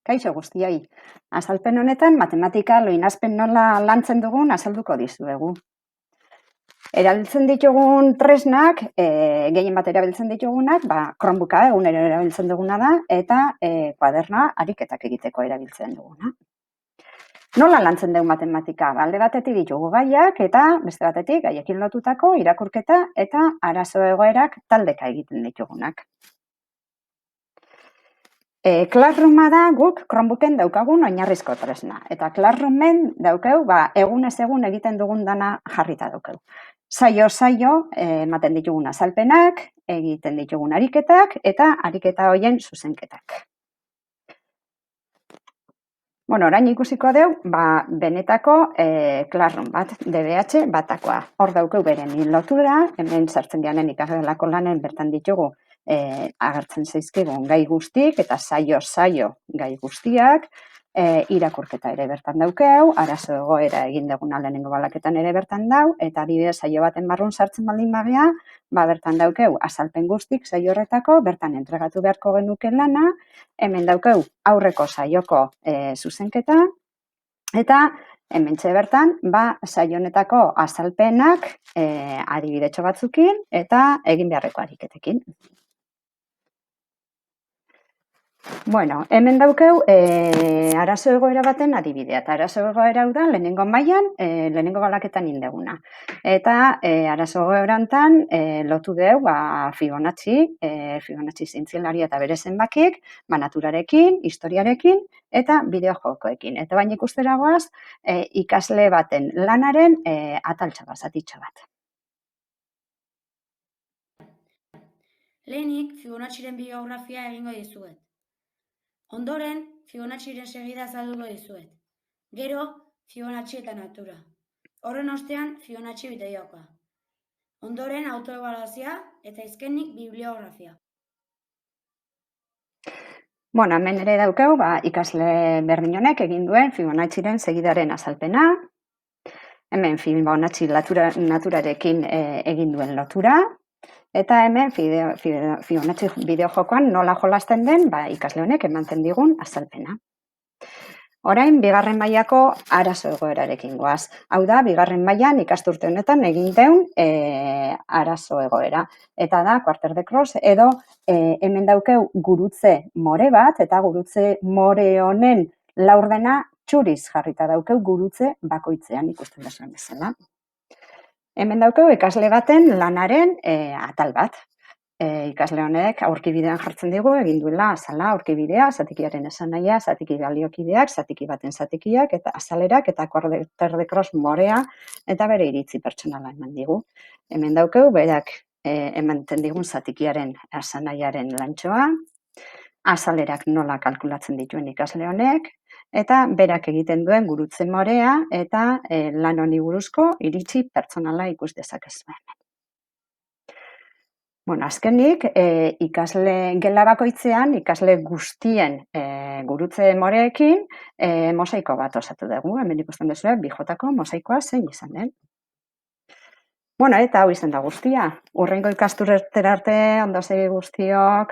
Kaixo guztioi. Azalpen honetan matematika loinazpen nola lantzen dugun azalduko dizuegu. Erabiltzen ditugun tresnak, gehien bat erabiltzen ditugunak, Chromebooka egunero erabiltzen duguna da, eta kuadernoa ariketak egiteko erabiltzen duguna. Nola lantzen dugu matematika? Alde batetik ditugu gaiak eta beste batetik gaiekin lotutako irakurketa eta arazo egoerak taldeka egiten ditugunak. Classrooma da guk Chromebooken daukagun oinarrizko tresna. Eta Classroomen daukeu, egunez egun egiten dugun dana jarrita daukeu. Saio ematen ditugun azalpenak, egiten ditugun ariketak eta ariketa horien zuzenketak. Orain ikusiko dugu, benetako Classroom bat, DBH batakoa. Hor daukeu beren lotura, hemen sartzen dianen ikasgelako lanen bertan ditugu agertzen zaizkigun gai guztik eta saio gai guztiak, irakurketa ere bertan daukeu, arazo egoera egin duguna lehenengo balaketan ere bertan dau, eta adibidez saio baten barrun sartzen baldin bagea, bertan daukeu azalpen guztik saio horretako, bertan entregatu beharko genuke lana, hemen daukeu aurreko saioko zuzenketa, eta hementxe bertan, saio honetako azalpenak adibidetxo batzukin eta egin beharreko ariketekin. Hemen daukeu arazo egoera baten adibidea, eta arazo egoera hau da lehenengo mailan, lehenengo balaketan indeguna. Eta arazo egoerantan lotu dugu Fibonacci zientzialaria eta bere zenbakik, naturarekin, historiarekin eta bideo-jokoekin. Eta baina ikustera goaz, ikasle baten lanaren ataltxo bat, zatitxo bat. Lehenik Fibonacciren biografia egingo dizuet. Ondoren, Fibonacciren segida azalduko dizuet. Gero, Fibonacci eta natura. Horren ostean, Fibonacci bideojokoa. Ondoren, autoebaluazioa eta azkenik bibliografia. Hemen ere daukeu, ikasle berdin honek egin duen Fibonacciren segidaren azalpena. Hemen Fibonacci naturarekin egin duen lotura. Eta hemen Fibonacci bideojokoan nola jolasten den ikasle honek ematen digun azalpena. Orain, bigarren mailako arazo egoerarekin goaz. Hau da, bigarren mailan ikasturte honetan egin deun arazo egoera. Eta da, quarter de cross, edo hemen daukeu gurutze more bat, eta gurutze more honen laurdena txuriz jarrita daukeu gurutze bakoitzean ikusten duzuen bezala. Hemen daukeu ikasle baten lanaren atal bat. Ikasle honek aurkibidean jartzen digu, egin duela azala aurkibidea, zatikiaren esanahia, zatiki baliokideak, zatiki baten zatikiak, eta azalerak eta quarter de cross morea, eta bere iritzi pertsonala eman digu. Hemen daukeu, berak ematen digun zatikiaren esanahiaren lantxoa, azalerak nola kalkulatzen dituen ikasle honek, eta berak egiten duen gurutze morea eta lan honi buruzko iritzi pertsonala ikus dezakezue. Azkenik, ikasle gela bakoitzean, ikasle guztien gurutze moreekin mosaiko bat osatu dugu. Hemen ikusten duzue, bijotako mosaikoa zein izan den. Eta hau izan da guztia. Hurrengo ikasturtera arte, ondo segi guztiok.